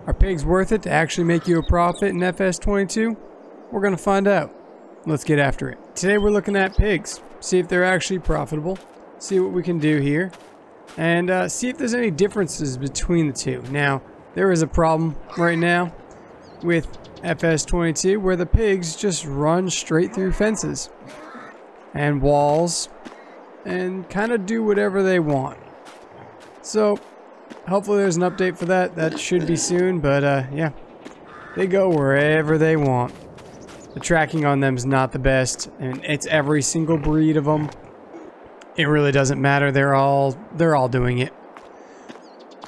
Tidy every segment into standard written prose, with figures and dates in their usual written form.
Are pigs worth it to actually make you a profit in fs22? We're going to find out. Let's get after it. Today we're looking at pigs. See if they're actually profitable. See what we can do here. And see if there's any differences between the two. Now, there is a problem right now with fs22 where the pigs just run straight through fences and walls and kind of do whatever they want. So, hopefully there's an update for that. That should be soon, but yeah. They go wherever they want. The tracking on them is not the best, and it's every single breed of them. It really doesn't matter. They're all doing it.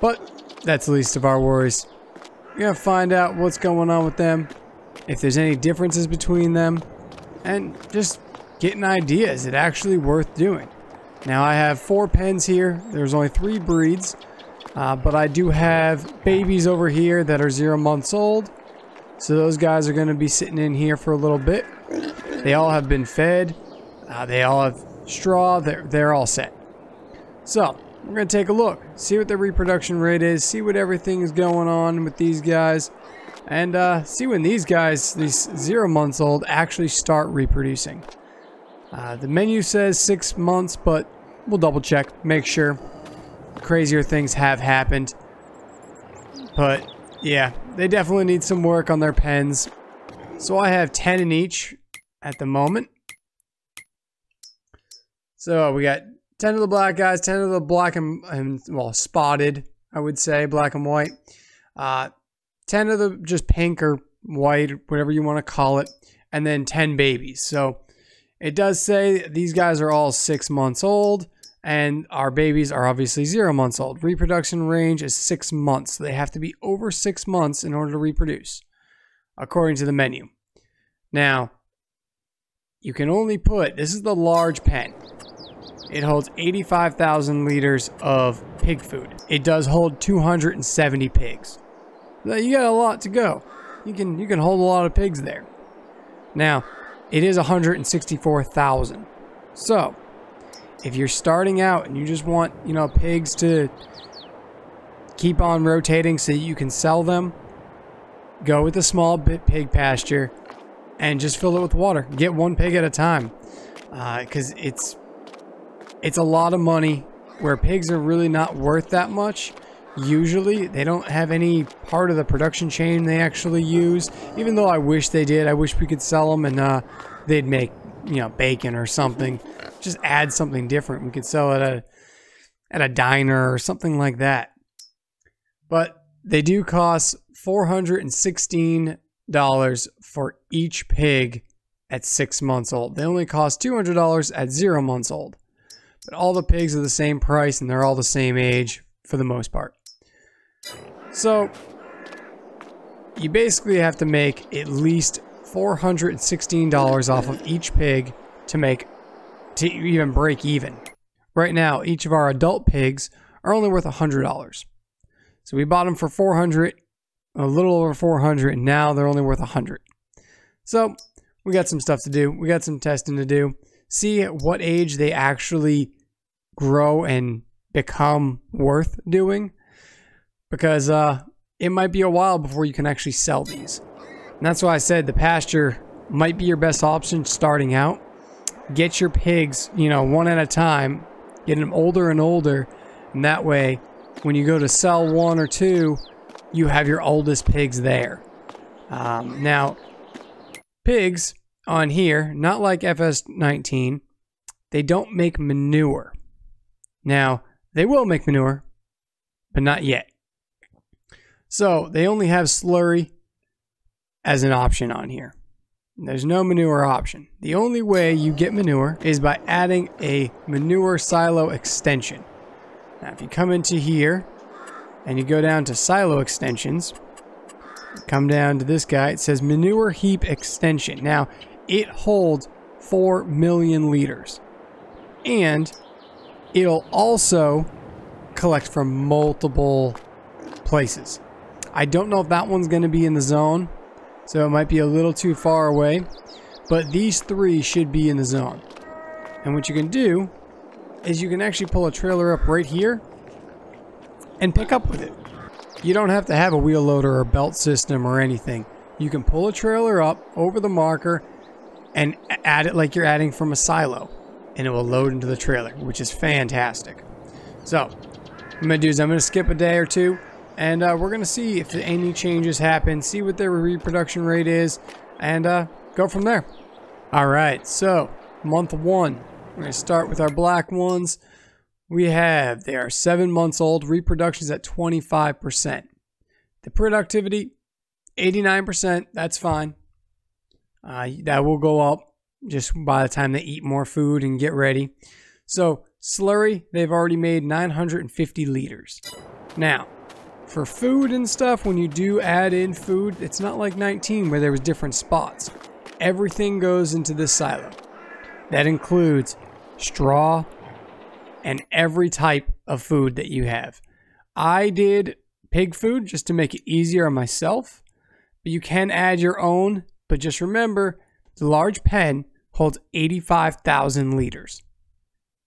But that's the least of our worries. We're gonna find out what's going on with them, if there's any differences between them, and just get an idea. Is it actually worth doing? Now I have 4 pens here. There's only 3 breeds, but I do have babies over here that are 0 months old. So those guys are going to be sitting in here for a little bit. They all have been fed. They all have straw. They're all set. So we're going to take a look, see what the reproduction rate is, see what everything is going on with these guys, and see when these guys, these 0 months old, actually start reproducing. The menu says 6 months, but we'll double check, make sure. Crazier things have happened. But yeah, they definitely need some work on their pens. So I have 10 in each at the moment. So we got 10 of the black guys, 10 of the black and well, spotted, I would say, black and white. 10 of the just pink or white, whatever you want to call it. And then 10 babies. So it does say these guys are all 6 months old. And our babies are obviously 0 months old. Reproduction range is 6 months. So they have to be over 6 months in order to reproduce, according to the menu. Now, you can only put, this is the large pen. It holds 85,000 liters of pig food. It does hold 270 pigs. So you got a lot to go. You can hold a lot of pigs there. Now, it is 164,000. So, if you're starting out and you just want, you know, pigs to keep on rotating so you can sell them, go with a small pig pasture and just fill it with water. Get 1 pig at a time, because it's a lot of money where pigs are really not worth that much. Usually they don't have any part of the production chain they actually use, even though I wish they did. I wish we could sell them and they'd make, you know, bacon or something. Just add something different. We could sell it at a diner or something like that. But they do cost $416 for each pig at 6 months old. They only cost $200 at 0 months old. But all the pigs are the same price and they're all the same age for the most part. So you basically have to make at least $416 off of each pig to even break even. Right now, each of our adult pigs are only worth $100. So we bought them for $400, a little over $400, and now they're only worth $100. So we got some stuff to do. We got some testing to do. See at what age they actually grow and become worth doing. Because it might be a while before you can actually sell these. And that's why I said the pasture might be your best option starting out. Get your pigs, you know, 1 at a time. Get them older and older. And that way, when you go to sell 1 or 2, you have your oldest pigs there. Now, pigs on here, not like fs19, they don't make manure. Now, they will make manure, but not yet. So, they only have slurry as an option on here. There's no manure option. The only way you get manure is by adding a manure silo extension. Now, if you come into here and you go down to silo extensions, come down to this guy, it says manure heap extension. Now, it holds 4 million liters. And it'll also collect from multiple places. I don't know if that one's going to be in the zone. So it might be a little too far away, but these 3 should be in the zone. And what you can do is you can actually pull a trailer up right here and pick up with it. You don't have to have a wheel loader or belt system or anything. You can pull a trailer up over the marker and add it like you're adding from a silo, and it will load into the trailer, which is fantastic. So what I'm going to do is I'm going to skip a day or two, and we're going to see if any changes happen, see what their reproduction rate is, and go from there. Alright, so month 1. We're going to start with our black ones. They are 7 months old. Reproduction's at 25%. The productivity, 89%. That's fine. That will go up just by the time they eat more food and get ready. So Slurry, they've already made 950 liters. Now, for food and stuff, when you do add in food, it's not like 19 where there was different spots. Everything goes into this silo. That includes straw and every type of food that you have. I did pig food just to make it easier on myself, but you can add your own. But just remember, the large pen holds 85,000 liters.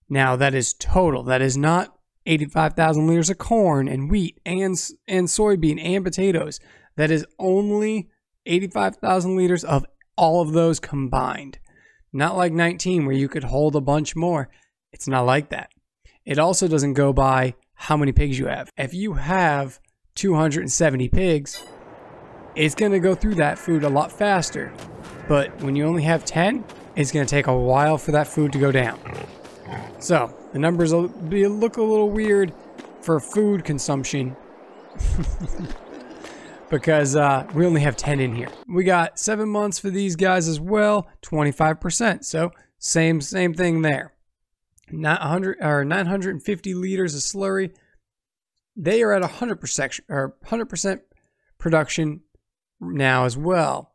Now that is total. That is not 85,000 liters of corn and wheat and soybean and potatoes. That is only 85,000 liters of all of those combined. Not like 19 where you could hold a bunch more. It's not like that. It also doesn't go by how many pigs you have. If you have 270 pigs, it's going to go through that food a lot faster. But when you only have 10, it's going to take a while for that food to go down. So the numbers will look a little weird for food consumption because we only have 10 in here. We got 7 months for these guys as well, 25%. So same thing there. 950 liters of Slurry. They are at 100% production now as well.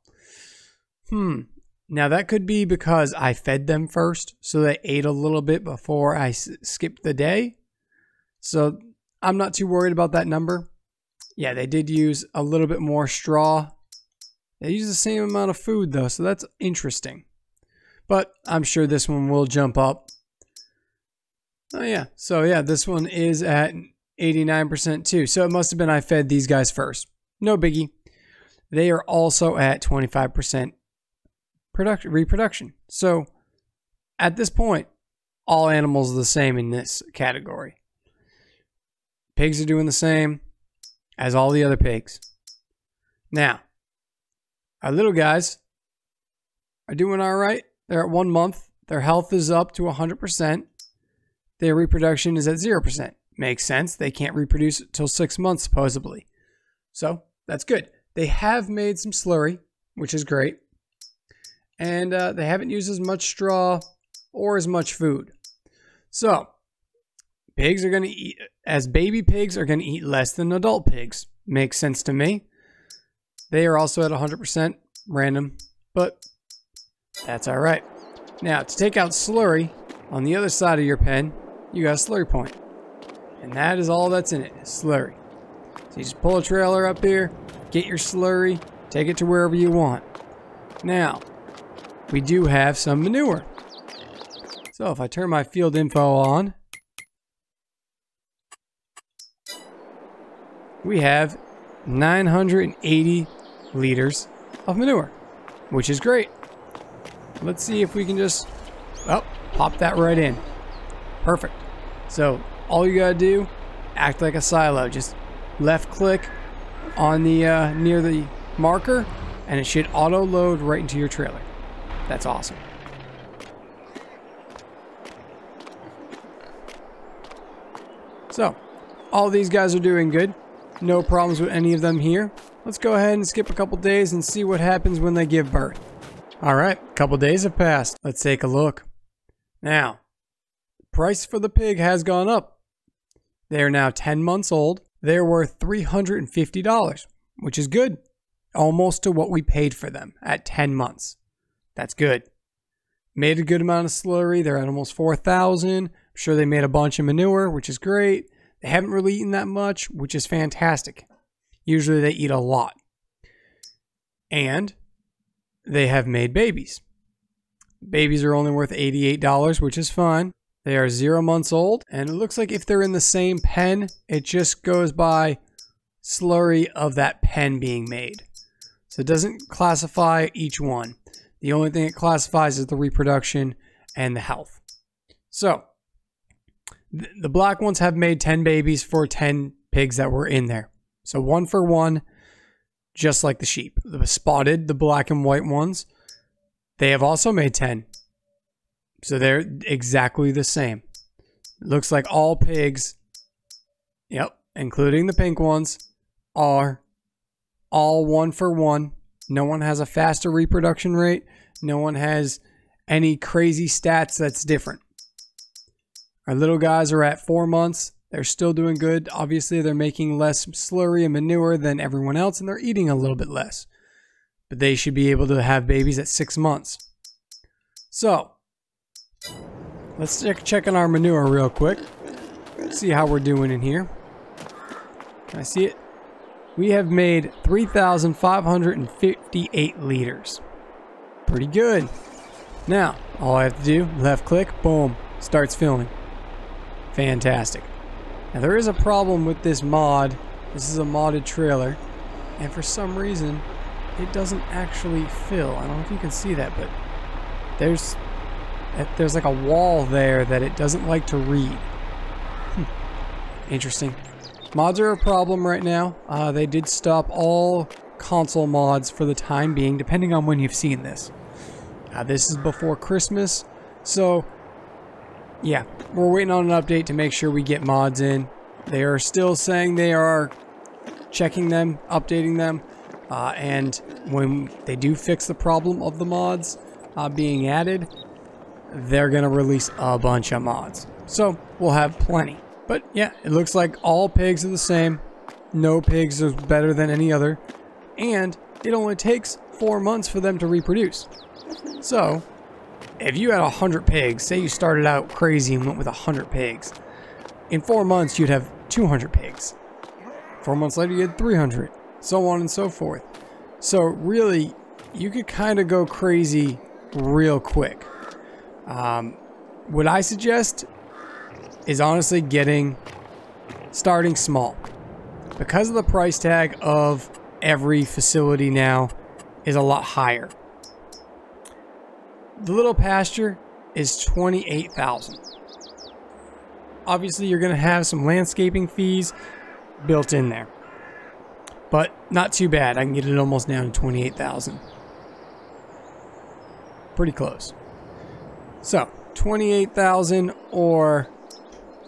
Now that could be because I fed them first, so they ate a little bit before I skipped the day. So I'm not too worried about that number. Yeah, they did use a little bit more straw. They use the same amount of food though, so that's interesting. But I'm sure this one will jump up. Oh yeah, so yeah, this one is at 89% too. So it must have been I fed these guys first. No biggie. They are also at 25% reproduction. So at this point, all animals are the same in this category. Pigs are doing the same as all the other pigs. Now, our little guys are doing all right. They're at 1 month. Their health is up to 100%. Their reproduction is at 0%. Makes sense. They can't reproduce until 6 months, supposedly. So that's good. They have made some Slurry, which is great. And they haven't used as much straw or as much food. So pigs are going to eat, as baby pigs are going to eat less than adult pigs. Makes sense to me. They are also at 100% random, but that's all right. Now, to take out Slurry, on the other side of your pen, you got a Slurry point. And that is all that's in it, is Slurry. So you just pull a trailer up here, get your Slurry, take it to wherever you want. Now, we do have some manure. So if I turn my field info on, we have 980 liters of manure, which is great. Let's see if we can just, pop that right in. Perfect. So all you gotta do, act like a silo. Just left click on the near the marker, and it should auto load right into your trailer. That's awesome. So all these guys are doing good. No problems with any of them here. Let's go ahead and skip a couple days and see what happens when they give birth. All right, a couple days have passed. Let's take a look. Now, the price for the pig has gone up. They are now 10 months old. They're worth $350, which is good. Almost to what we paid for them at 10 months. That's good. Made a good amount of Slurry. They're at almost 4,000. I'm sure they made a bunch of manure, which is great. They haven't really eaten that much, which is fantastic. Usually they eat a lot. And they have made babies. Babies are only worth $88, which is fine. They are 0 months old, and it looks like if they're in the same pen, it just goes by slurry of that pen being made. So it doesn't classify each one. The only thing it classifies is the reproduction and the health. So the black ones have made 10 babies for 10 pigs that were in there. So 1 for 1, just like the sheep. The spotted, the black and white ones, they have also made 10. So they're exactly the same. It looks like all pigs, yep, including the pink ones, are all 1 for 1. No one has a faster reproduction rate. No one has any crazy stats that's different. Our little guys are at 4 months. They're still doing good. Obviously, they're making less slurry and manure than everyone else, and they're eating a little bit less. But they should be able to have babies at 6 months. So, let's check on our manure real quick. See how we're doing in here. Can I see it? We have made 3,558 liters. Pretty good. Now, all I have to do, left click, boom, starts filling. Fantastic. Now there is a problem with this mod. This is a modded trailer, and for some reason it doesn't actually fill. I don't know if you can see that, but there's like a wall there that it doesn't like to read. Interesting. Mods are a problem right now. They did stop all console mods for the time being, depending on when you've seen this. This is before Christmas, so yeah, we're waiting on an update to make sure we get mods in. They are still saying they are checking them, updating them, and when they do fix the problem of the mods being added, they're going to release a bunch of mods. So we'll have plenty. But yeah, it looks like all pigs are the same. No pigs are better than any other. And it only takes 4 months for them to reproduce. So if you had 100 pigs, say you started out crazy and went with 100 pigs, in 4 months you'd have 200 pigs. 4 months later you had 300, so on and so forth. So really, you could kind of go crazy real quick. What I suggest is honestly starting small. Because of the price tag of every facility now is a lot higher. The little pasture is $28,000. Obviously, you're going to have some landscaping fees built in there, but not too bad. I can get it almost down to $28,000. Pretty close. So, $28,000 or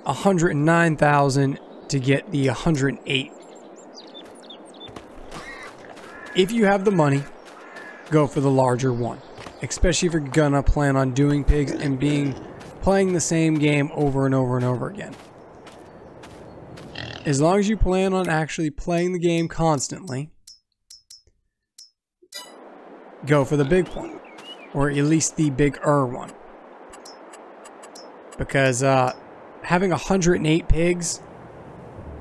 $109,000 to get the 108. If you have the money, go for the larger one. Especially if you're gonna plan on doing pigs and playing the same game over and over and over again. As long as you plan on actually playing the game constantly, go for the big one, or at least the bigger one. Because having 108 pigs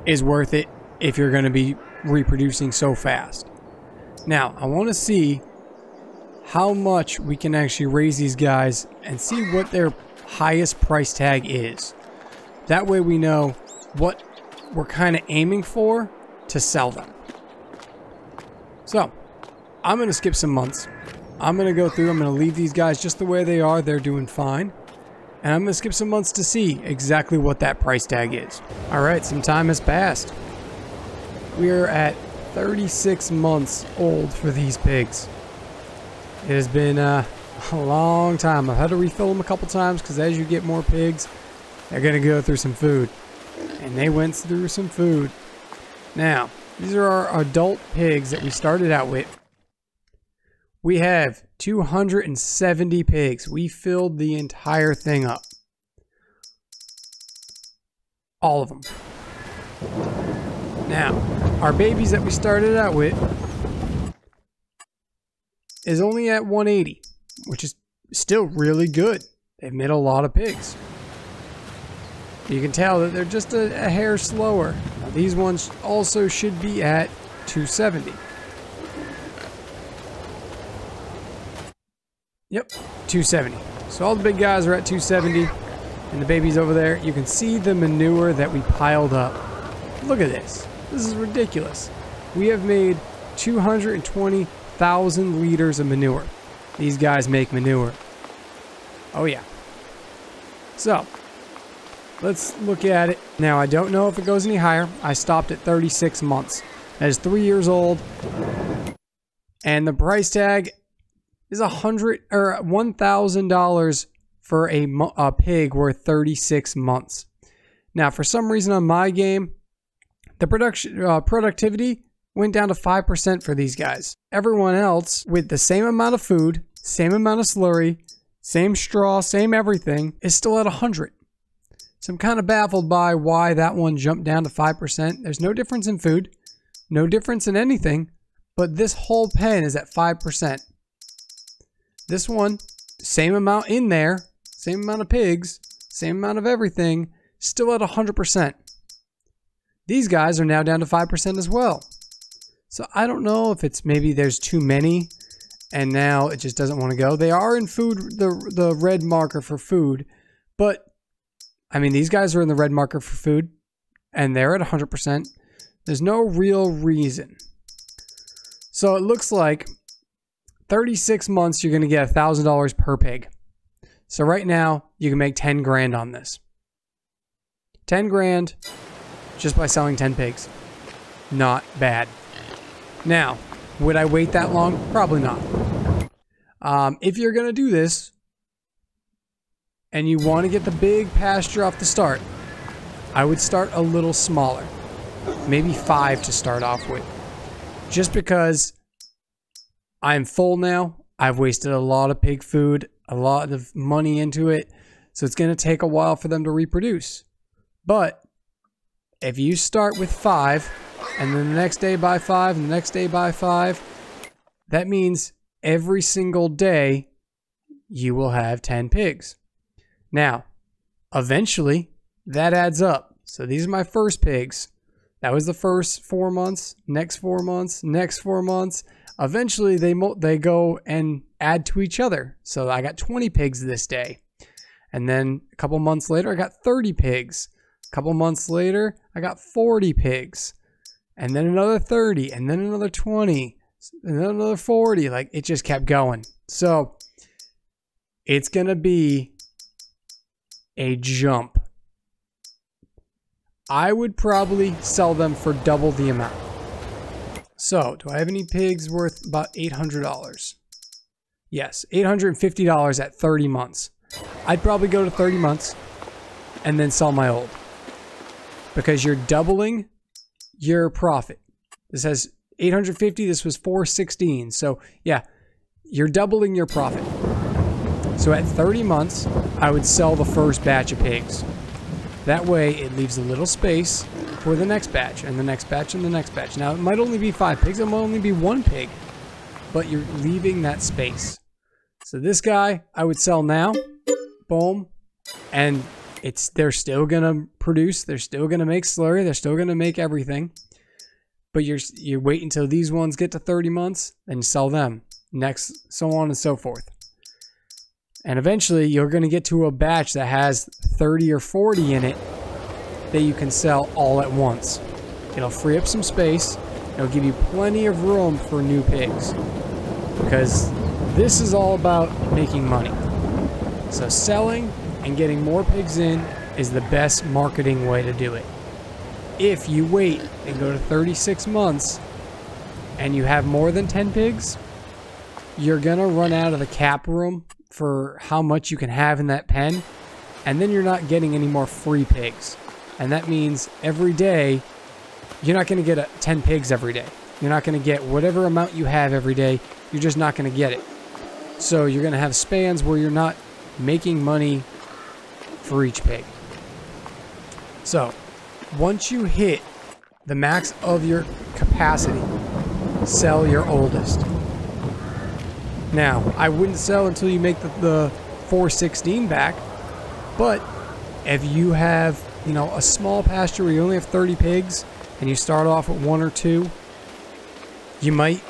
is worth it if you're gonna be reproducing so fast. Now, I want to see how much we can actually raise these guys and see what their highest price tag is. That way we know what we're kind of aiming for to sell them. So, I'm going to skip some months. I'm going to go through, I'm going to leave these guys just the way they are. They're doing fine. And I'm going to skip some months to see exactly what that price tag is. Alright, some time has passed. We're at 36 months old for these pigs. It has been a long time. I've had to refill them a couple times because as you get more pigs, they're going to go through some food. And they went through some food. Now, these are our adult pigs that we started out with. We have 270 pigs. We filled the entire thing up. All of them. Now, our babies that we started out with is only at 180, which is still really good. They've made a lot of pigs. You can tell that they're just a hair slower. Now, these ones also should be at 270. Yep, 270. So all the big guys are at 270, and the babies over there, you can see the manure that we piled up. Look at this. This is ridiculous. We have made 220,000 liters of manure. These guys make manure. Oh yeah. So, let's look at it. Now, I don't know if it goes any higher. I stopped at 36 months. That is 3 years old. And the price tag is $1,000 for a pig worth 36 months. Now, for some reason on my game, the productivity went down to 5% for these guys. Everyone else, with the same amount of food, same amount of slurry, same straw, same everything, is still at 100. So I'm kind of baffled by why that one jumped down to 5%. There's no difference in food, no difference in anything, but this whole pen is at 5%. This one, same amount in there, same amount of pigs, same amount of everything, still at 100%. These guys are now down to 5% as well. So I don't know if it's maybe there's too many and now it just doesn't want to go. They are in food, the red marker for food, but I mean, these guys are in the red marker for food and they're at 100%. There's no real reason. So it looks like 36 months, you're going to get $1,000 per pig. So right now you can make 10 grand on this. 10 grand just by selling 10 pigs. Not bad. Now, would I wait that long? Probably not. If you're going to do this and you want to get the big pasture off the start, I would start a little smaller. Maybe 5 to start off with. Just because I'm full now. I've wasted a lot of pig food, a lot of money into it. So it's going to take a while for them to reproduce. But if you start with 5 and then the next day buy 5 and the next day buy 5, that means every single day you will have 10 pigs. Now, eventually that adds up. So these are my first pigs. That was the first 4 months, next 4 months, next 4 months. Eventually they go and add to each other. So I got 20 pigs this day. And then a couple months later, I got 30 pigs. A couple months later, I got 40 pigs. And then another 30, and then another 20, and then another 40. Like, it just kept going. So it's going to be a jump. I would probably sell them for double the amount. So, do I have any pigs worth about $800? Yes, $850 at 30 months. I'd probably go to 30 months and then sell my old. Because you're doubling your profit. This has 850, this was 416. So, yeah, you're doubling your profit. So at 30 months, I would sell the first batch of pigs. That way, it leaves a little space for the next batch, and the next batch, and the next batch. Now, it might only be 5 pigs, it might only be 1 pig, but you're leaving that space. So this guy, I would sell now, boom, and they're still gonna produce, they're still gonna make slurry, they're still gonna make everything, but you wait until these ones get to 30 months, then you sell them, next, so on and so forth. And eventually, you're gonna get to a batch that has 30 or 40 in it that you can sell all at once. It'll free up some space. It'll give you plenty of room for new pigs. Because this is all about making money. So selling and getting more pigs in is the best marketing way to do it. If you wait and go to 36 months and you have more than 10 pigs, you're gonna run out of the cap room for how much you can have in that pen, and then you're not getting any more free pigs. And that means every day, you're not going to get 10 pigs every day. You're not going to get whatever amount you have every day. You're just not going to get it. So you're going to have spans where you're not making money for each pig. So once you hit the max of your capacity, sell your oldest. Now, I wouldn't sell until you make the 416 back, but if you have, you know, a small pasture where you only have 30 pigs and you start off with 1 or 2, you might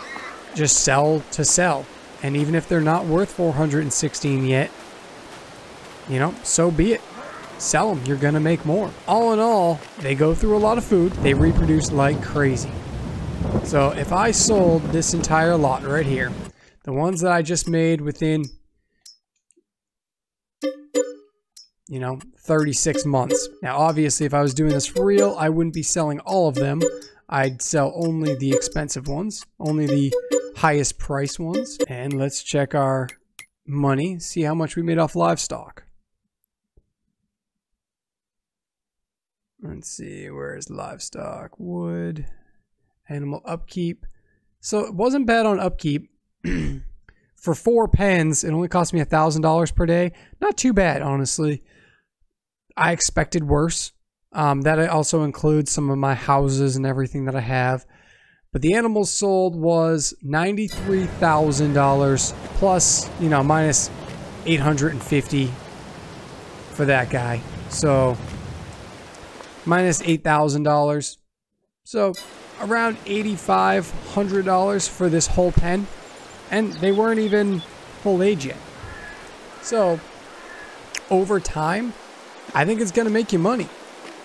just sell to sell. And even if they're not worth 416 yet, you know, so be it. sell them. You're gonna make more. All in all, they go through a lot of food. They reproduce like crazy. So if I sold this entire lot right here, the ones that I just made within, you know, 36 months. Now, obviously, if I was doing this for real, I wouldn't be selling all of them. I'd sell only the expensive ones, only the highest price ones. And let's check our money, see how much we made off livestock. Let's see, where's livestock? Wood, animal upkeep. So it wasn't bad on upkeep. For 4 pens, it only cost me $1,000 per day. Not too bad, honestly. I expected worse. That also includes some of my houses and everything that I have. But the animals sold was $93,000 plus, you know, minus $850 for that guy. So minus $8,000. So around $8,500 for this whole pen. And they weren't even full age yet. So over time, I think it's going to make you money.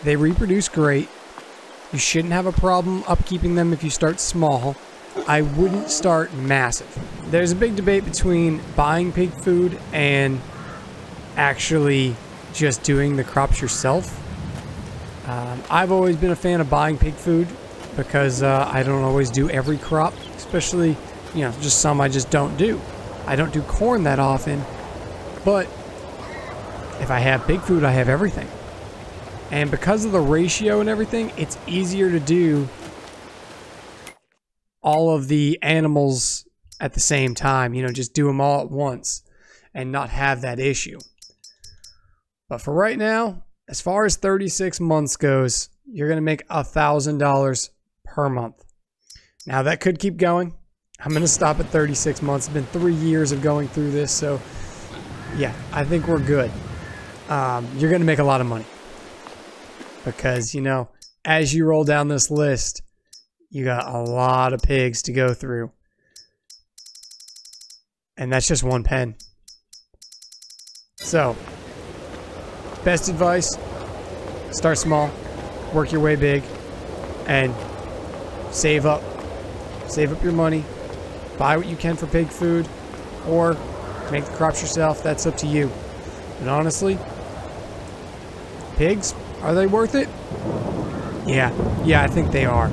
They reproduce great. You shouldn't have a problem upkeeping them if you start small. I wouldn't start massive. There's a big debate between buying pig food and actually just doing the crops yourself. I've always been a fan of buying pig food because I don't always do every crop, especially, you know, just some I just don't do. I don't do corn that often, but if I have pig food, I have everything. And because of the ratio and everything, it's easier to do all of the animals at the same time. You know, just do them all at once and not have that issue. But for right now, as far as 36 months goes, you're going to make $1,000 per month. Now, that could keep going. I'm going to stop at 36 months. It's been 3 years of going through this. So, yeah, I think we're good. You're going to make a lot of money. Because, you know, as you roll down this list, you got a lot of pigs to go through. And that's just one pen. So, best advice, start small, work your way big, and save up. Save up your money, buy what you can for pig food, or make the crops yourself. That's up to you. But honestly, pigs, are they worth it? Yeah, I think they are.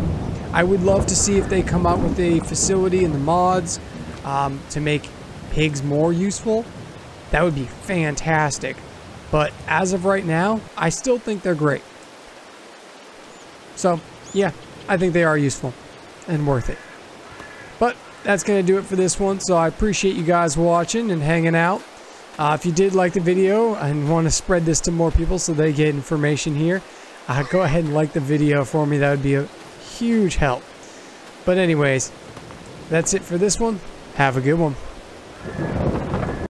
I would love to see if they come out with a facility in the mods to make pigs more useful. That would be fantastic. But as of right now, I still think they're great. So, yeah, I think they are useful and worth it. But that's going to do it for this one. So I appreciate you guys watching and hanging out. If you did like the video and want to spread this to more people so they get information here, go ahead and like the video for me. That would be a huge help. But anyways, that's it for this one. Have a good one.